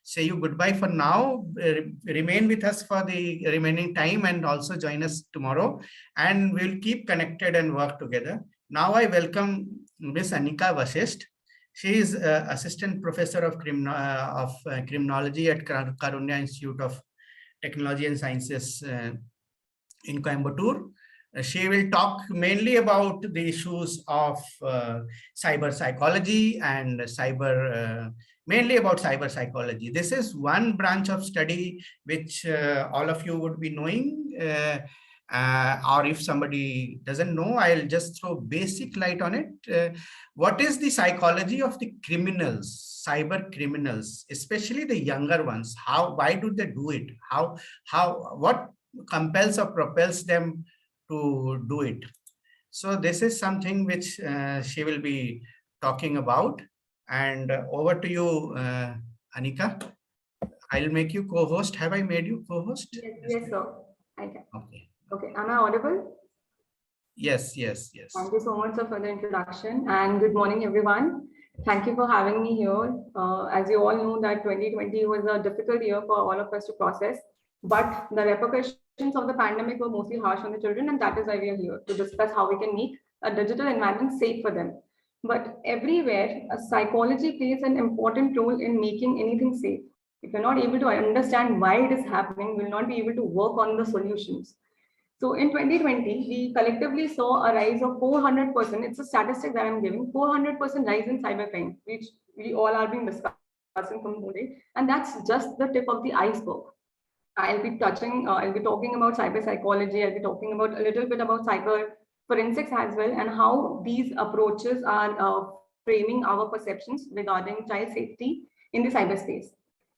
say you goodbye for now. Remain with us for the remaining time and also join us tomorrow, and we'll keep connected and work together. Now I welcome Miss Anika Vashisth. She is Assistant Professor of Criminology at Karunya Institute of Technology and Sciences in Coimbatore. She will talk mainly about the issues of cyber psychology and mainly about cyber psychology. This is one branch of study which all of you would be knowing, or if somebody doesn't know, I'll just throw basic light on it. What is the psychology of the criminals, cyber criminals, especially the younger ones? Why do they do it? What compels or propels them to do it? So this is something which she will be talking about. And over to you, Anika. I'll make you co-host. Have I made you co-host? Yes, sir. I can. Okay. Am I audible? Yes. Thank you so much, sir, for the introduction, and good morning, everyone. Thank you for having me here. As you all know, that 2020 was a difficult year for all of us to process, but the repercussions of the pandemic were mostly harsh on the children, and that is why we are here to discuss how we can make a digital environment safe for them. But everywhere, psychology plays an important role in making anything safe. If you're not able to understand why it is happening, we'll not be able to work on the solutions. So in 2020, we collectively saw a rise of 400%. It's a statistic that I'm giving, 400% rise in cybercrime, which we all are being discussing from today. And that's just the tip of the iceberg. I'll be talking about cyber psychology. I'll be talking about a little bit about cyber forensics as well, and how these approaches are framing our perceptions regarding child safety in the cyberspace.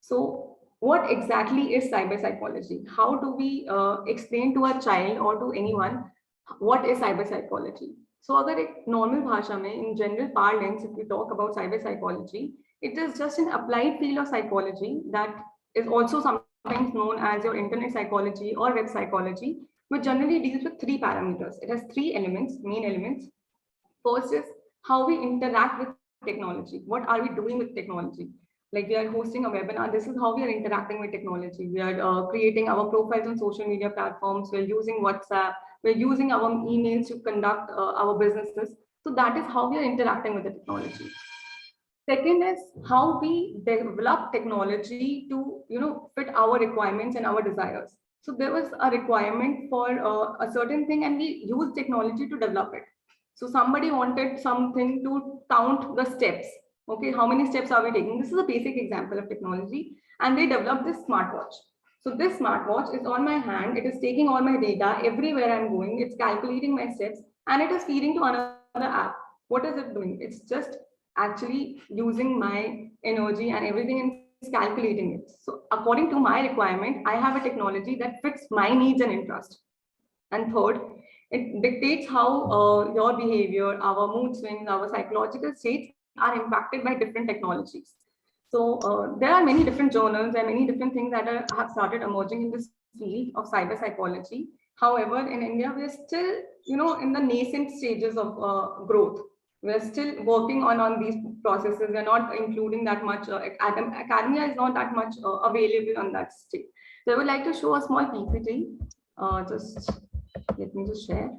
So what exactly is cyber psychology? How do we explain to a child or to anyone what is cyber psychology? So agar ek normal bhasha mein, in general parlance, if we talk about cyber psychology, it is just an applied field of psychology that is also sometimes known as your internet psychology or web psychology, which generally deals with three parameters. It has three elements, main elements. First is how we interact with technology. What are we doing with technology? Like we are hosting a webinar, this is how we are interacting with technology. We are creating our profiles on social media platforms. We're using WhatsApp. We're using our emails to conduct our businesses. So that is how we are interacting with the technology. Second is how we develop technology to fit our requirements and our desires. So there was a requirement for a certain thing, and we used technology to develop it. So somebody wanted something to count the steps. Okay, how many steps are we taking? This is a basic example of technology, and they developed this smartwatch. So this smartwatch is on my hand. It is taking all my data everywhere I'm going. It's calculating my steps, and it is feeding to another app. What is it doing? It's just actually using my energy and everything and is calculating it. So according to my requirement, I have a technology that fits my needs and interest. And third, it dictates how your behavior, our mood swings, our psychological states are impacted by different technologies. So there are many different journals and many different things that have started emerging in this field of cyber psychology. However, in India, we're still, in the nascent stages of growth. We're still working on these processes. We're not including that much. Academia is not that much available on that state. So I would like to show a small PPT. Just let me just share.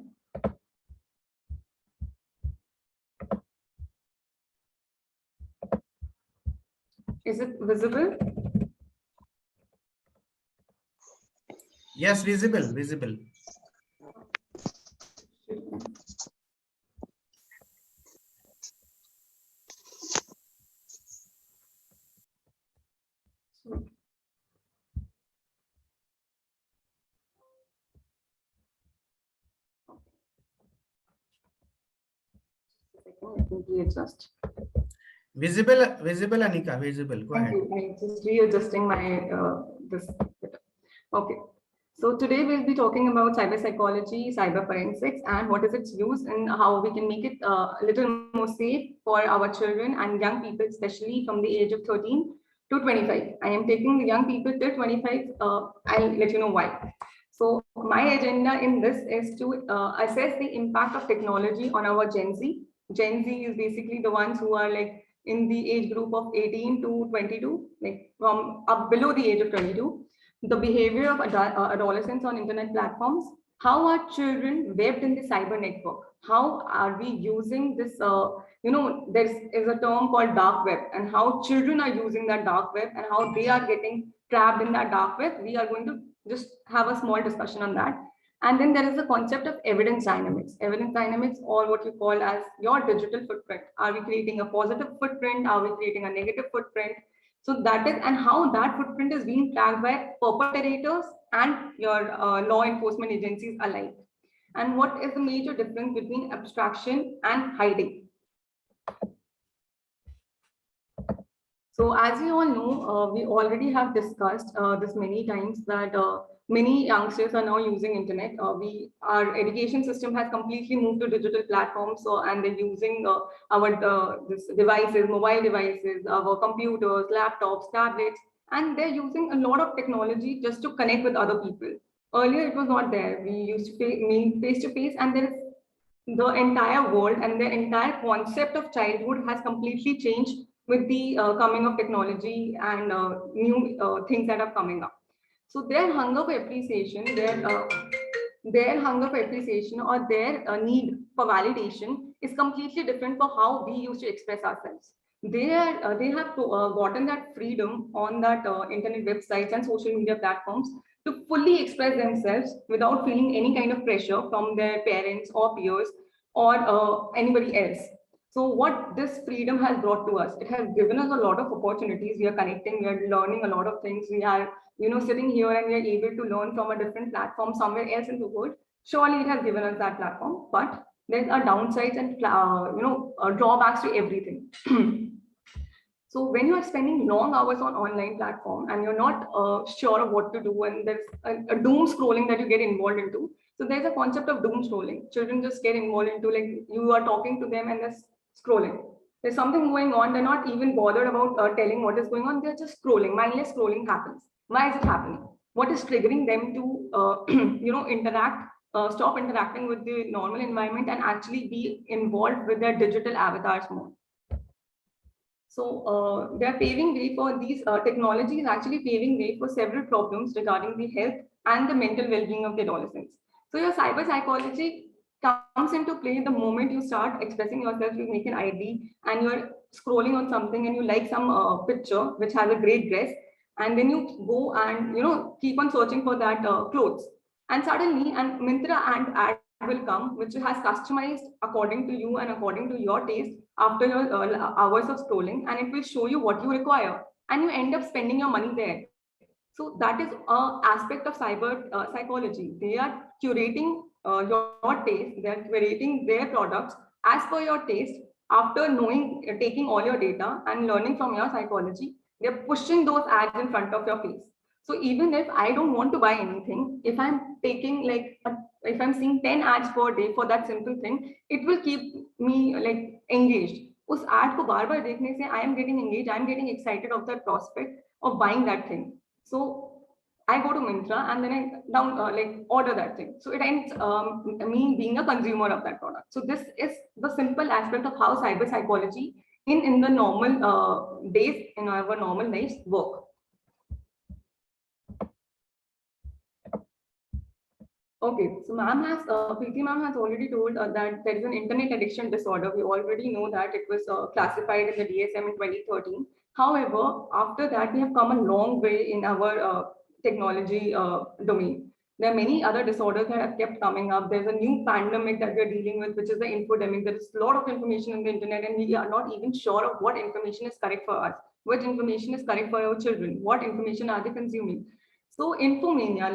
Is it visible? Yes, visible. Let me readjust. Visible, Anika, visible. Go ahead. I'm just readjusting my this. Okay. So today we'll be talking about cyber psychology, cyber forensics, and what is its use and how we can make it a little more safe for our children and young people, especially from the age of 13 to 25. I am taking the young people till 25. I'll let you know why. So my agenda in this is to assess the impact of technology on our Gen Z. Gen Z is basically the ones who are like in the age group of 18 to 22, like from up below the age of 22, the behavior of adolescents on internet platforms. How are children webbed in the cyber network? How are we using this? There is a term called dark web, and how children are using that dark web and how they are getting trapped in that dark web. We are going to just have a small discussion on that. And then there is the concept of evidence dynamics. Evidence dynamics, or what you call as your digital footprint. Are we creating a positive footprint? Are we creating a negative footprint? So that is, and how that footprint is being tracked by perpetrators and your law enforcement agencies alike. And what is the major difference between abstraction and hiding? So as you all know, we already have discussed this many times that many youngsters are now using internet. Our education system has completely moved to digital platforms, and they're using our devices, mobile devices, our computers, laptops, tablets, and they're using a lot of technology just to connect with other people. Earlier, it was not there. We used to meet face to face, and there is the entire world and the entire concept of childhood has completely changed with the coming of technology and new things that are coming up. So their hunger for appreciation, their hunger for appreciation or their need for validation is completely different for how we used to express ourselves. They have gotten that freedom on that internet websites and social media platforms to fully express themselves without feeling any kind of pressure from their parents or peers or anybody else. So what this freedom has brought to us, it has given us a lot of opportunities. We are connecting, we are learning a lot of things. We are, sitting here and we are able to learn from a different platform somewhere else in the world. Surely it has given us that platform, but there are downsides and drawbacks to everything. So when you are spending long hours on online platform and you're not sure of what to do, and there's a doom scrolling that you get involved into. So there's a concept of doom scrolling. Children just get involved into, like, you are talking to them and they're scrolling. There's something going on. They're not even bothered about telling what is going on. They're just scrolling. Mindless scrolling happens. Why is it happening? What is triggering them to stop interacting with the normal environment and actually be involved with their digital avatars more? So they're paving way for these technologies, actually paving way for several problems regarding the health and the mental well-being of the adolescents. So your cyber psychology comes into play the moment you start expressing yourself. You make an ID and you're scrolling on something and you like some picture which has a great dress, and then you go and keep on searching for that clothes, and suddenly an Myntra and ad will come which has customized according to you and according to your taste after your hours of scrolling, and it will show you what you require, and you end up spending your money there. So that is an aspect of cyber psychology. They are curating your taste. They are curating their products as per your taste. After taking all your data and learning from your psychology, they're pushing those ads in front of your face. So even if I don't want to buy anything, if I'm taking if I'm seeing 10 ads per day for that simple thing, it will keep me engaged. उस ad को बार-बार देखने से I am getting engaged, I am getting excited of that prospect of buying that thing. So I go to Myntra and then I order that thing. So it ends me being a consumer of that product. So this is the simple aspect of how cyber psychology in the normal days in our normal lives work. Okay, so Preeti ma'am has already told that there is an internet addiction disorder. We already know that it was classified in the DSM in 2013. However, after that, we have come a long way in our technology domain. There are many other disorders that have kept coming up. There's a new pandemic that we're dealing with, which is the infodemic. There is a lot of information on the internet, and we are not even sure of what information is correct for us, what information is correct for our children, what information are they consuming. So infomania,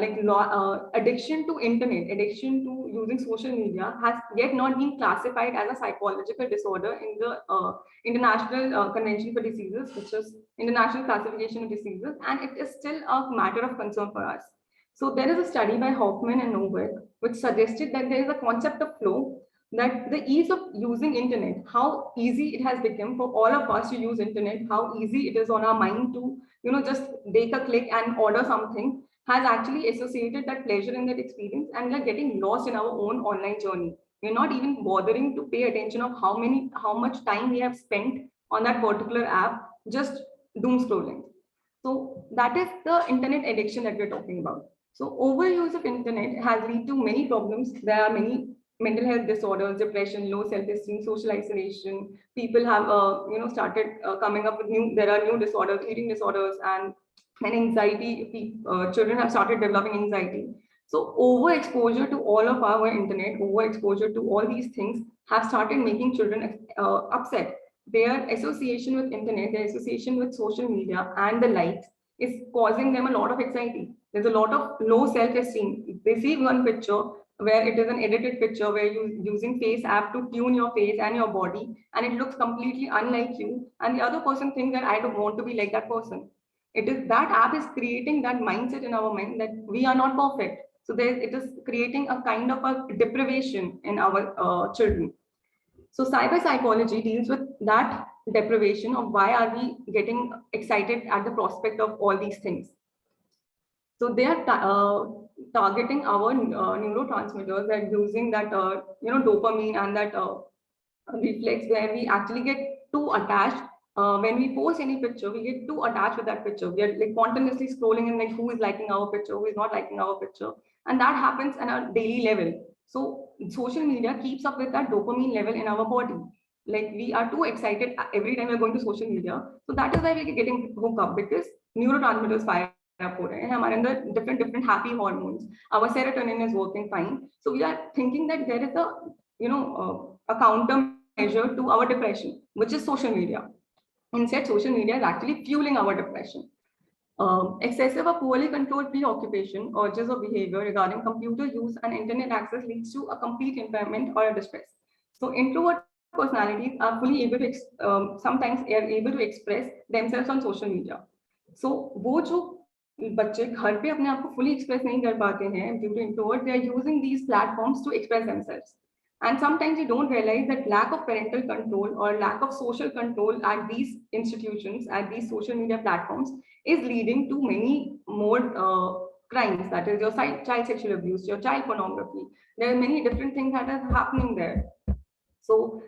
addiction to internet, addiction to using social media has yet not been classified as a psychological disorder in the International Convention for Diseases, which is International Classification of Diseases, and it is still a matter of concern for us. So there is a study by Hoffman and Nowak, which suggested that there is a concept of flow, that the ease of using internet, how easy it has become for all of us to use internet, how easy it is on our mind to just make a click and order something, has actually associated that pleasure in that experience, and we are getting lost in our own online journey. We're not even bothering to pay attention of how much time we have spent on that particular app, just doom scrolling. So that is the internet addiction that we're talking about. So overuse of internet has led to many problems. There are many mental health disorders, depression, low self-esteem, social isolation. People have, started coming up with there are new disorders, eating disorders, and anxiety. Children have started developing anxiety. So overexposure to all of our internet, overexposure to all these things have started making children upset. Their association with internet, their association with social media and the likes is causing them a lot of anxiety. There's a lot of low self-esteem. They see one picture where it is an edited picture where you're using face app to tune your face and your body, and it looks completely unlike you. And the other person thinks that I don't want to be like that person. It is that app is creating that mindset in our mind that we are not perfect. So it is creating a kind of a deprivation in our children. So cyber psychology deals with that deprivation of why are we getting excited at the prospect of all these things. So they are targeting our neurotransmitters and using that dopamine and that reflex where we actually get too attached. When we post any picture, we get too attached with that picture. We are like continuously scrolling and like who is liking our picture, who is not liking our picture, and that happens on a daily level. So social media keeps up with that dopamine level in our body. Like we are too excited every time we're going to social media. So that is why we're getting hooked up, because neurotransmitters fire up and different happy hormones. Our serotonin is working fine. So we are thinking that there is a countermeasure to our depression, which is social media. Instead, social media is actually fueling our depression. Excessive or poorly controlled preoccupation, urges or behavior regarding computer use and internet access leads to a complete impairment or a distress. So introvert personalities are fully able to sometimes are able to express themselves on social media. So वो जो बच्चे घर पे अपने आप को fully express नहीं कर पाते हैं due to introvert, they are using these platforms to express themselves. And sometimes you don't realize that lack of parental control or lack of social control at these institutions, at these social media platforms, is leading to many more crimes. That is your child sexual abuse, your child pornography. There are many different things that are happening there. So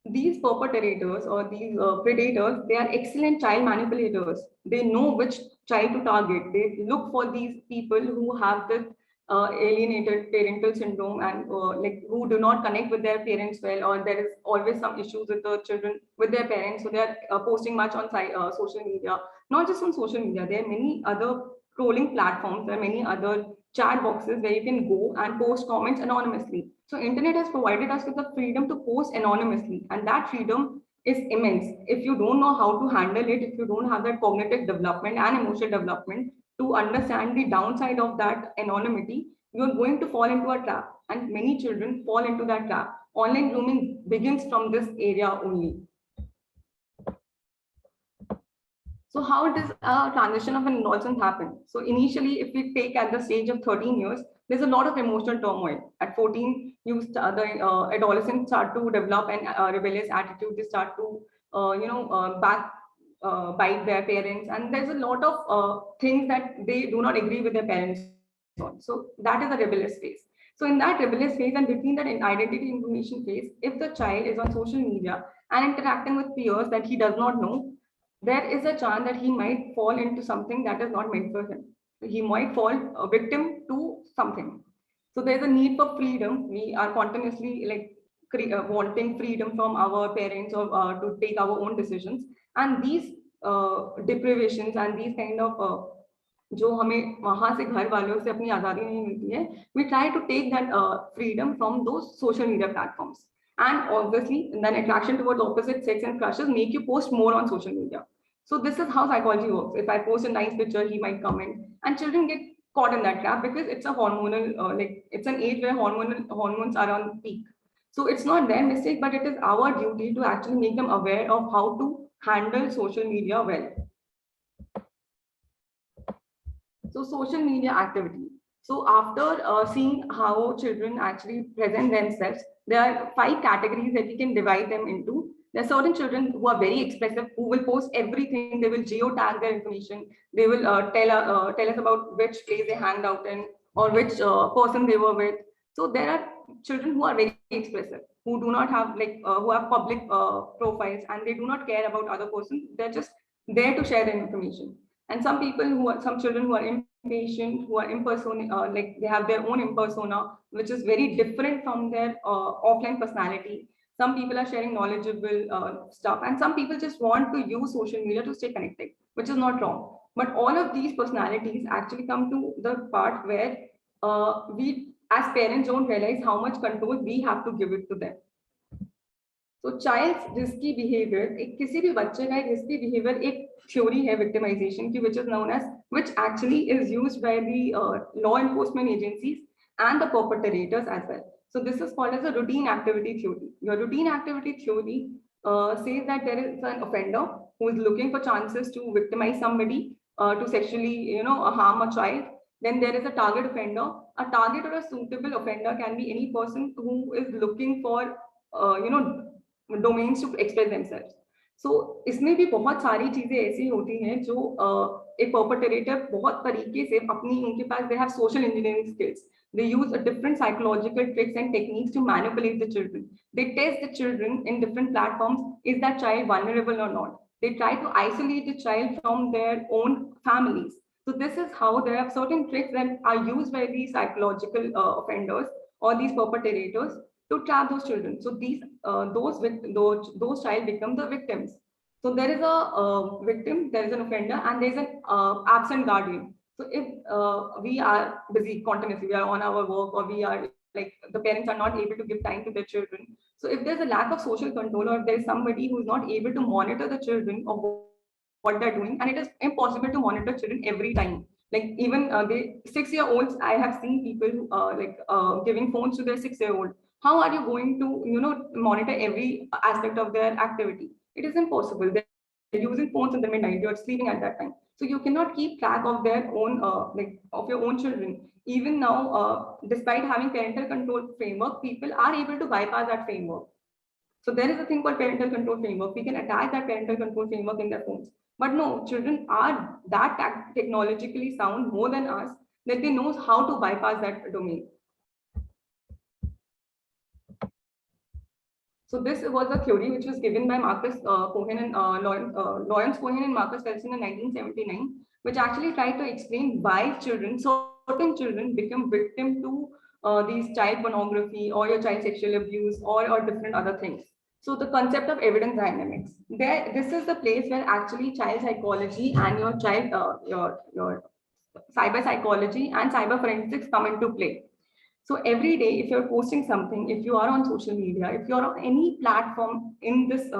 these perpetrators or these predators, they are excellent child manipulators. They know which child to target. They look for these people who have this alienated parental syndrome and like who do not connect with their parents well, or there is always some issues with the children with their parents. So they are posting much on social media. Not just on social media, there are many other trolling platforms. There are many other chat boxes where you can go and post comments anonymously. So internet has provided us with the freedom to post anonymously, and that freedom is immense. If you don't know how to handle it, if you don't have that cognitive development and emotional development to understand the downside of that anonymity, you're going to fall into a trap, and many children fall into that trap. Online grooming begins from this area only. So how does a transition of an adolescent happen? So initially, if we take at the stage of 13 years, there's a lot of emotional turmoil. At 14, the adolescents start to develop an rebellious attitude. They start to, bite their parents, and there's a lot of things that they do not agree with their parents on. So that is a rebellious phase. So in that rebellious phase and between that identity information phase, if the child is on social media and interacting with peers that he does not know, there is a chance that he might fall into something that is not meant for him. He might fall a victim to something. So there's a need for freedom. We are continuously wanting freedom from our parents or to take our own decisions. And these deprivations and these kind of जो हमें वहां से घर वालों से अपनी आजादी नहीं मिलती है, we try to take that freedom from those social media platforms. And obviously, then attraction towards opposite sex and crushes make you post more on social media. So this is how psychology works. If I post a nice picture, he might comment, and children get caught in that trap because it's a hormonal, it's an age where hormones are on peak. So it's not their mistake, but it is our duty to actually make them aware of how to handle social media well. So social media activity. So after seeing how children actually present themselves, there are 5 categories that we can divide them into. There are certain children who are very expressive, who will post everything. They will geotag their information. They will tell us about which place they hanged out in or which person they were with. So there are children who are very expressive, who do not have who have public profiles, and they do not care about other persons. They're just there to share their information. And some people some children who are impatient, who are they have their own impersona, which is very different from their offline personality. Some people are sharing knowledgeable stuff, and some people just want to use social media to stay connected, which is not wrong. But all of these personalities actually come to the part where we as parents don't realize how much control we have to give it to them. So child's risky behavior, किसी भी बच्चे का एक risky behavior एक theory है victimization की, which is known as, which actually is used by the law enforcement agencies and the perpetrators as well. So this is called as a routine activity theory. Your routine activity theory says that there is an offender who is looking for chances to victimize somebody, to sexually harm a child. Then there is a target offender. A target or a suitable offender can be any person who is looking for domains to express themselves. So इसमें भी बहुत सारी चीजें ऐसी होती हैं जो एक perpetrator बहुत तरीके से अपनी उनके पास they have social engineering skills. They use a different psychological tricks and techniques to manipulate the children. They test the children in different platforms. Is that child vulnerable or not? They try to isolate the child from their own families. So this is how there are certain tricks that are used by these psychological offenders or these perpetrators to trap those children. So those child become the victims. So there is a victim, there is an offender, and there is an absent guardian. So if we are busy continuously, we are on our work, or we are the parents are not able to give time to their children. So if there's a lack of social control, or if there's somebody who is not able to monitor the children of what they're doing, and it is impossible to monitor children every time. Even the 6-year-olds, I have seen people giving phones to their 6-year-old. How are you going to monitor every aspect of their activity? It is impossible. They're using phones in the midnight. You're sleeping at that time, so you cannot keep track of their own of your own children. Even now, despite having parental control framework, people are able to bypass that framework. So there is a thing called parental control framework. We can attach that parental control framework in their phones. But no, children are that technologically sound more than us that they know how to bypass that domain. So this was a theory which was given by Marcus Cohen and Lawrence Cohen and Marcus Felsen in 1979, which actually tried to explain why certain children become victim to these child pornography or your child sexual abuse or different other things. So the concept of evidence dynamics. This is the place where actually child psychology and your cyber psychology and cyber forensics come into play. So every day, if you're posting something, if you are on social media, if you're on any platform in this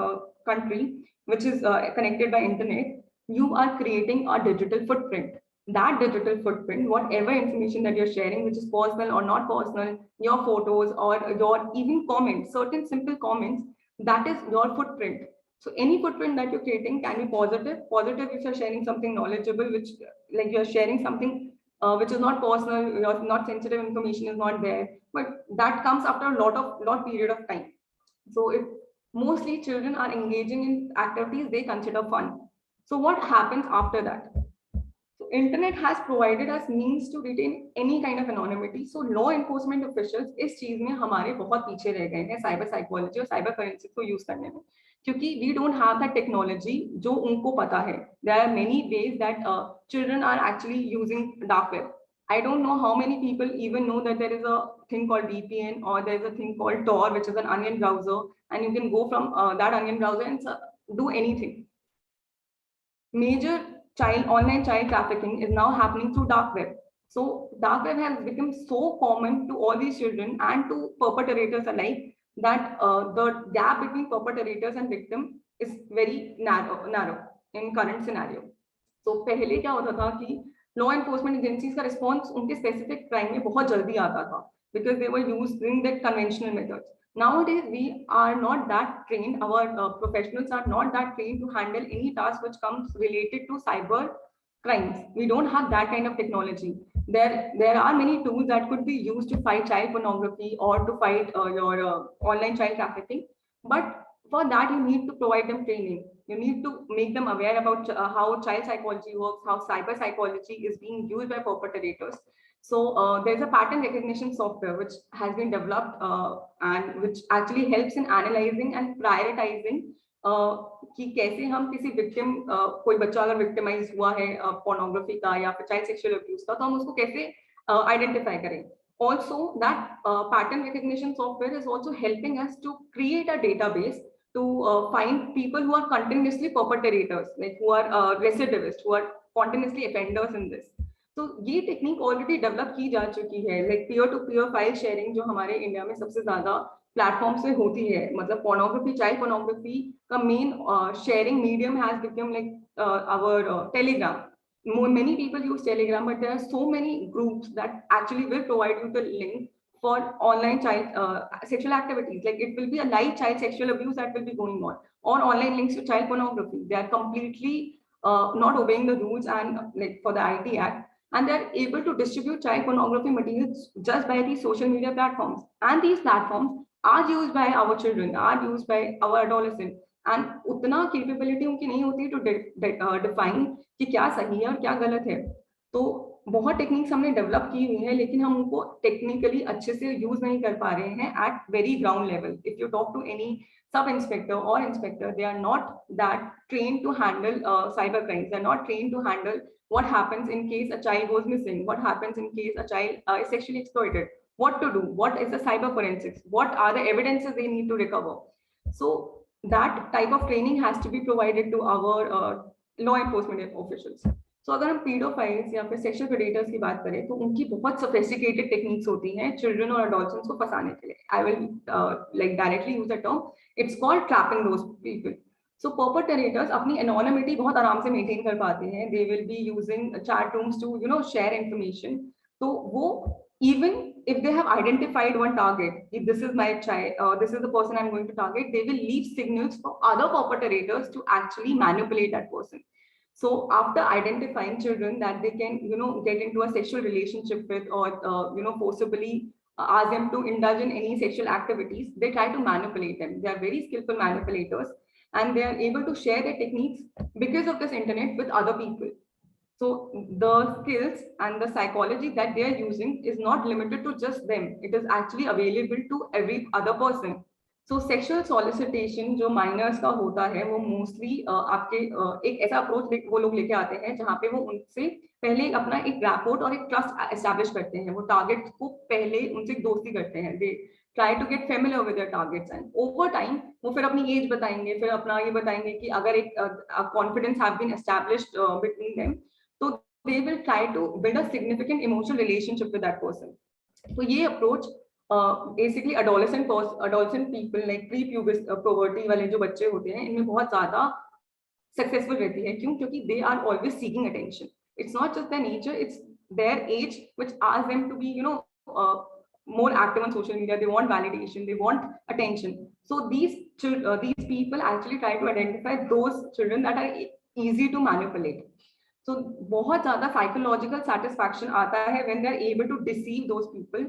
country, which is connected by internet, you are creating a digital footprint. That digital footprint, whatever information that you're sharing, which is personal or not personal, your photos or your even comments, certain simple comments, that is your footprint. So any footprint that you're creating can be positive if you're sharing something knowledgeable, which you're sharing something which is not personal, not sensitive information is not there, but that comes after a lot period of time. So if mostly children are engaging in activities they consider fun. So what happens after that? So internet has provided us means to retain any kind of anonymity. So law enforcement officials इस चीज में हमारे बहुत पीछे रह गए हैं cyber psychology और साइबर फोरेंसिक्स को यूज करने में, क्योंकि we don't have that technology जो उनको पता है. There are many ways that children are actually using dark web. I don't know how many people even know that there is a thing called VPN or there is a thing called Tor, which is an onion browser, and you can go from that onion browser and do anything. Major online child trafficking is now happening through dark web. So dark web has become so common to all these children and to perpetrators alike that the gap between perpetrators and victim is very narrow in current scenario. So पहले क्या होता था कि law enforcement agencies का response उनके specific crime में बहुत जल्दी आता था because they were using the conventional methods. Nowadays, we are not that trained. Our professionals are not that trained to handle any task which comes related to cyber crimes. We don't have that kind of technology. There are many tools that could be used to fight child pornography or to fight your online child trafficking. But for that, you need to provide them training. You need to make them aware about how child psychology works, how cyber psychology is being used by perpetrators. So there's a pattern recognition software which has been developed and which actually helps in analyzing and prioritizing कि कैसे हम किसी victim कोई बच्चा अगर victimize हुआ है pornography का या फिर child sexual abuse का, तो हम उसको कैसे identify करें. Also, that pattern recognition software is also helping us to create a database to find people who are continuously perpetrators, like who are recidivists, who are continuously offenders in this. तो ये technique already develop की जा चुकी है, like peer to peer file sharing जो हमारे India में सबसे ज्यादा प्लेटफॉर्म्स पे होती है. मतलब पोर्नोग्राफी, चाइल्ड पोर्नोग्राफी का main sharing medium has become like our Telegram. Many people use Telegram, but there are so many groups that actually will provide you the link for online child sexual activities. Like it will be a live child sexual abuse that will be going on, or online links to child pornography. They are completely not obeying the rules and like for the IT Act, and they're able to distribute child pornography materials just by these social media platforms. And these platforms are used by our children, are used by our adolescents. And उतना capability उनकी नहीं होती to define कि क्या सही है और क्या गलत है. तो बहुत टेक्निक्स हमने डेवलप की हुई है, लेकिन हम उनको टेक्निकली अच्छे से यूज नहीं कर पा रहे हैं at very ground level. If you talk to any sub inspector or inspector, they are not that trained to handle cyber crimes. They're not trained to handle what happens in case a child goes missing, what happens in case a child is sexually exploited, what to do, what is the cyber forensics, what are the evidences they need to recover. So that type of training has to be provided to our law enforcement officials. So अगर हम pedophile या फिर sexual predators की बात करें तो उनकी बहुत sophisticated techniques होती हैं children और adolescents को फंसाने के लिए. I will like directly use the term. It's called trapping those people. So perpetrators अपनी anonymity बहुत आराम से maintain कर पाते हैं. They will be using chat rooms to share information. तो वो even if they have identified one target, if this is my child, this is the person I'm going to target, they will leave signals for other perpetrators to actually manipulate that person. So after identifying children that they can, get into a sexual relationship with, or forcibly ask them to indulge in any sexual activities, they try to manipulate them. They are very skillful manipulators, and they are able to share their techniques because of this internet with other people. So the skills and the psychology that they are using is not limited to just them. It is actually available to every other person. So sexual solicitation जो minors का होता है वो mostly आपके एक ऐसा approach वो लोग लेके आते हैं जहाँ पे वो उनसे पहले अपना एक rapport और एक trust establish करते हैं. वो target को पहले उनसे दोस्ती करते हैं. They try to get familiar with their targets, and over time वो फिर अपनी age बताएंगे, फिर अपना ये बताएंगे कि अगर एक confidence have been established between them, तो they will try to build a significant emotional relationship with that person. तो ये approach basically adolescent people like pre-pubis puberty वाले जो बच्चे होते हैं इनमें बहुत ज्यादा सक्सेसफुल रहती है. क्यों? क्योंकि they are always seeking attention. It's not just their nature, it's their age which asks them to be more active on social media. They want validation, they want attention. So these people actually try to identify those children that are easy to manipulate. So बहुत ज़्यादा psychological satisfaction आता है when they are able to deceive those people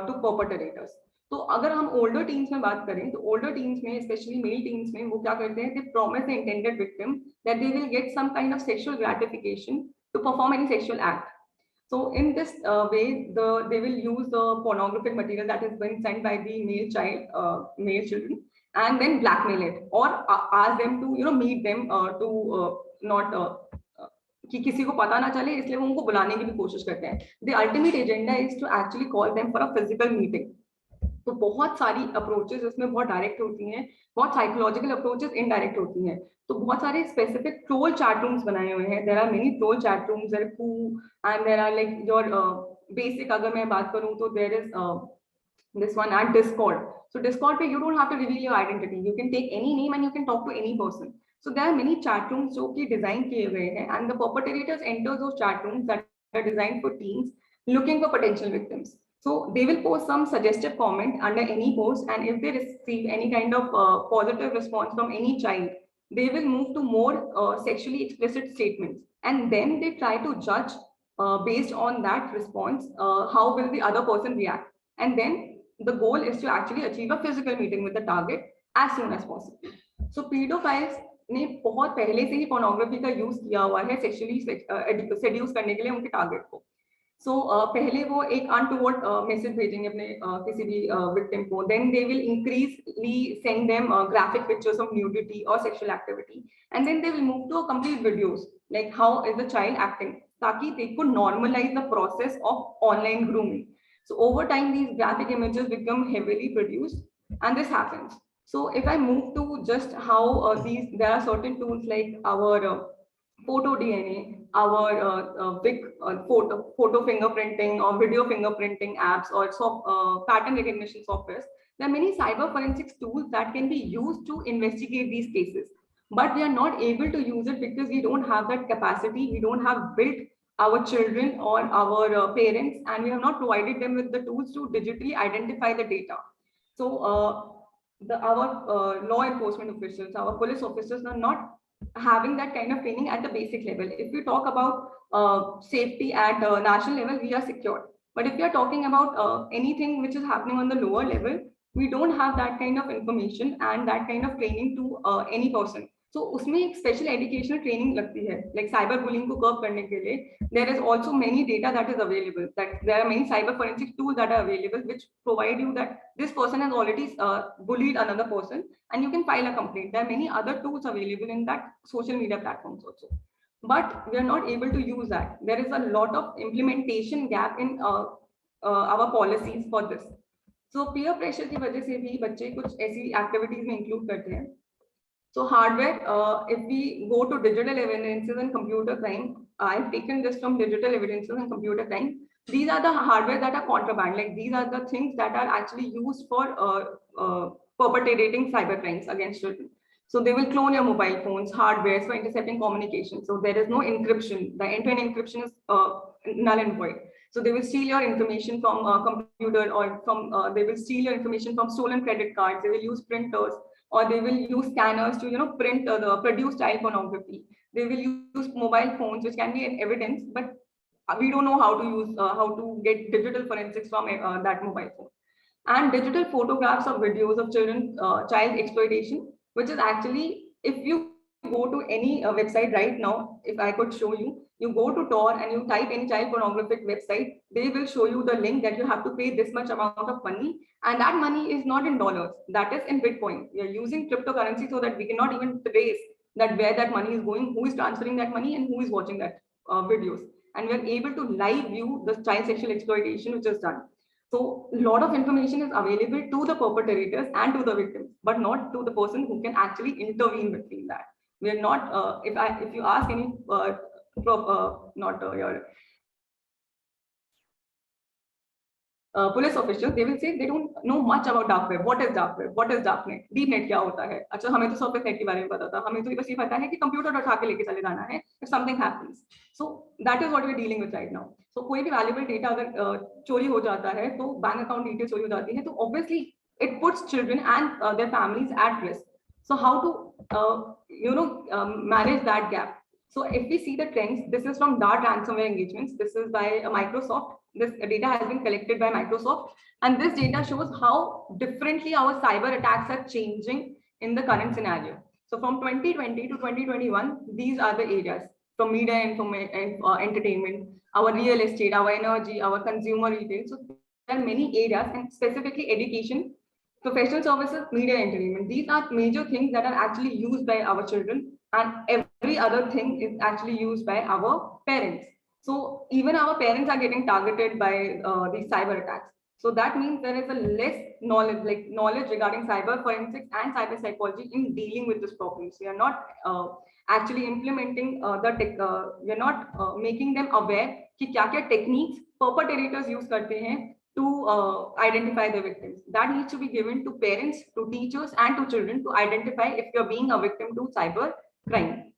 to perpetrators. तो अगर हम older teens में बात करें तो older teens में especially male teens में वो क्या करते हैं, they promise the intended victim that they will get some kind of sexual gratification to perform any sexual act. So in this way they will use the pornographic material that has been sent by the male children, and then blackmail it or ask them to meet them to not कि किसी को पता ना चले, इसलिए वो उनको बुलाने की भी कोशिश करते हैं. The ultimate agenda is to actually call them for a physical meeting. तो बहुत सारी अप्रोचेस इसमें बहुत डायरेक्ट होती हैं, बहुत साइकोलॉजिकल अप्रोचेस इनडायरेक्ट होती हैं. तो बहुत सारे स्पेसिफिक ट्रोल चैट रूम्स बनाए हुए हैं. There are many troll chat rooms, there कू and there are like your basic. अगर मैं बात करूं तो there is this one at Discord. So Discord पे you don't have to reveal your identity. You can take any name and you can talk to any person. So there are many chat rooms जो कि design किए हुए हैं, and the perpetrators enter those chat rooms that are designed for teens looking for potential victims. So they will post some suggestive comment under any post, and if they receive any kind of positive response from any child, they will move to more sexually explicit statements, and then they try to judge based on that response how will the other person react, and then the goal is to actually achieve a physical meeting with the target as soon as possible. So pedophiles ने बहुत पहले से ही pornography का use किया हुआ है sexually seduces करने के लिए उनके टारगेट को. So पहले वो एक untoward message भेजेंगे अपने किसी भी victim को, then they will increasingly send them graphic pictures of nudity or sexual activity, and then they will move to a complete videos like how is the child acting, ताकि they could normalize the process of online grooming. So over time these graphic images become heavily produced, and this happens. So if I move to just how there are certain tools like our photo DNA, our big photo fingerprinting or video fingerprinting apps or pattern recognition software. There are many cyber forensics tools that can be used to investigate these cases, but we are not able to use it because we don't have that capacity. We don't have built our children or our parents, and we have not provided them with the tools to digitally identify the data. So our law enforcement officials, our police officers are not having that kind of training at the basic level. If we talk about safety at national level, we are secure. But if we are talking about anything which is happening on the lower level, we don't have that kind of information and that kind of training to any person. So उसमें एक special educational training लगती है, like cyber bullying को curb करने के लिए. There is also many data that is available. That there are many cyber forensic tools that are available which provide you that this person has already bullied another person, and you can file a complaint. There are many other tools available in that social media platforms also, but we are not able to use that. There is a lot of implementation gap in our policies for this. So peer pressure की वजह से भी बच्चे कुछ ऐसी activities में include करते हैं. So hardware, if we go to digital evidences and computer crime, I've taken this from digital evidences and computer crime. These are the hardware that are contraband. Like these are the things that are actually used for perpetrating cyber crimes against children. So they will clone your mobile phones, hardware for intercepting communication. So there is no encryption. The end-to-end encryption is null and void. So they will steal your information from a computer, or from they will steal your information from stolen credit cards. They will use printers, or they will use scanners to print produce child pornography. They will use mobile phones, which can be an evidence, but we don't know how to use how to get digital forensics from that mobile phone. And digital photographs or videos of children child exploitation, which is actually, if you go to any website right now, if I could show you, you go to Tor and you type any child pornographic website, they will show you the link that you have to pay this much amount of money, and that money is not in dollars, that is in Bitcoin. We are using cryptocurrency so that we cannot even trace that where that money is going, who is transferring that money, and who is watching that videos, and we are able to live view the child sexual exploitation which is done. So a lot of information is available to the perpetrators and to the victims, but not to the person who can actually intervene between that. We are not, if you ask any police officials, they will say they don't know much about dark web. What is dark web? What is darknet? Deep net क्या होता है? अच्छा, हमें तो surface net के बारे में पता था. हमें तो बस ये पता है कि कंप्यूटर उठा के लेके चले जाना है if something happens. So that is what we are dealing with right now. So कोई भी valuable data अगर चोरी हो जाता है, तो बैंक अकाउंट डिटेल चोरी हो जाती है, तो obviously it puts children and their families at risk. So how to manage that gap? So if we see the trends, this is from DART ransomware engagements. This is by Microsoft. This data has been collected by Microsoft, and this data shows how differently our cyber attacks are changing in the current scenario. So from 2020 to 2021, these are the areas: from media and entertainment, our real estate, our energy, our consumer retail. So there are many areas, and specifically education, professional services, media, entertainment. These are major things that are actually used by our children, and every other thing is actually used by our parents. So even our parents are getting targeted by these cyber attacks. So that means there is a less knowledge regarding cyber forensics and cyber psychology in dealing with this problem. So we are not actually implementing the tech. We are not making them aware कि क्या-क्या techniques perpetrators use करते हैं to identify the victims. That needs to be given to parents, to teachers, and to children to identify if you're being a victim to cyber crime.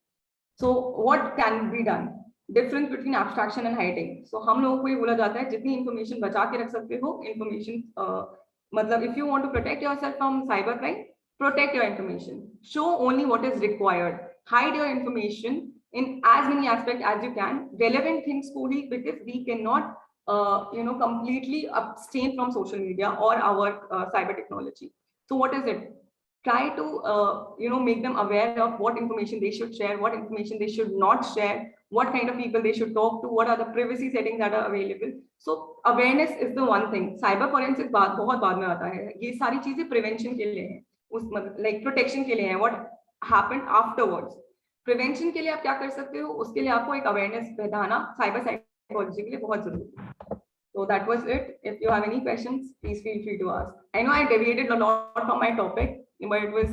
So what can be done? Difference between abstraction and hiding. So हम लोगों को ये बोला जाता है जितनी information बचा के रख सकते हो, information मतलब if you want to protect yourself from cyber crime, protect your information. Show only what is required. Hide your information in as many aspects as you can. Relevant things only, because we cannot completely abstain from social media or our cyber technology. So what is it? try to make them aware of what information they should share, what information they should not share, what kind of people they should talk to, what are the privacy settings that are available. So awareness is the one thing. Cyber forensics बहुत बाद में आता है. ये सारी चीजें prevention के लिए हैं, like protection के लिए हैं. What happened afterwards? Prevention के लिए आप क्या कर सकते हो? उसके लिए आपको एक awareness बढ़ाना cyber psychology के लिए बहुत जरूरी है. So that was it. If you have any questions, please feel free to ask. I know I deviated a lot from my topic, but it was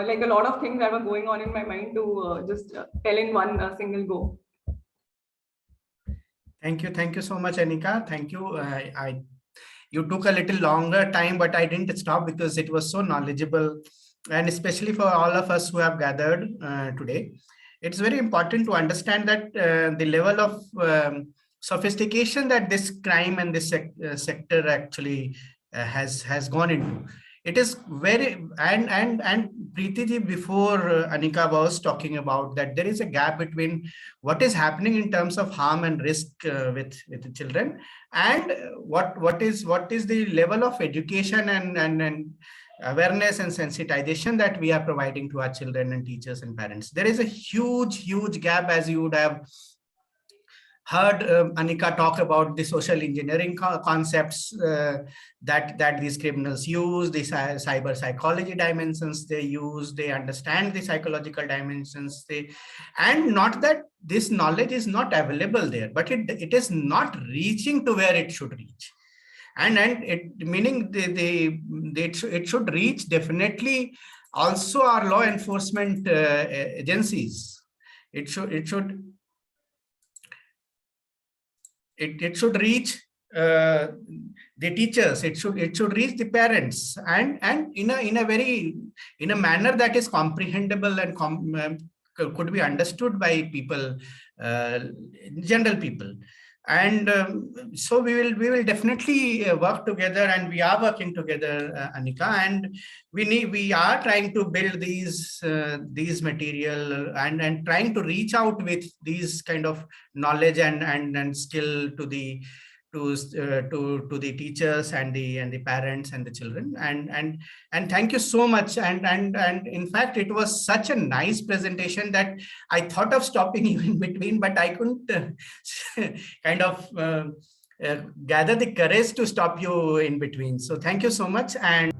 like a lot of things that were going on in my mind to just tell in one single go. Thank you so much, Anika. Thank you. You took a little longer time, but I didn't stop because it was so knowledgeable, and especially for all of us who have gathered today. It's very important to understand that the level of sophistication that this crime and this sector actually has gone into. It is very, and Preeti ji, before Anika was talking about that there is a gap between what is happening in terms of harm and risk with the children, and what is the level of education and awareness and sensitization that we are providing to our children and teachers and parents. There is a huge gap, as you would have heard Anika talk about the social engineering concepts that these criminals use, the cyber psychology dimensions they use, they understand the psychological dimensions, and not that this knowledge is not available there, but it is not reaching to where it should reach. And it meaning it should reach definitely also our law enforcement agencies. It should reach the teachers. It should reach the parents, and in a manner that is comprehensible and could be understood by people, general people. And so we will definitely work together, and we are working together, Anika, and we are trying to build these material and trying to reach out with these kind of knowledge and skill to the teachers and the parents and the children. And thank you so much. And in fact, it was such a nice presentation that I thought of stopping you in between, but I couldn't kind of gather the courage to stop you in between. So thank you so much. And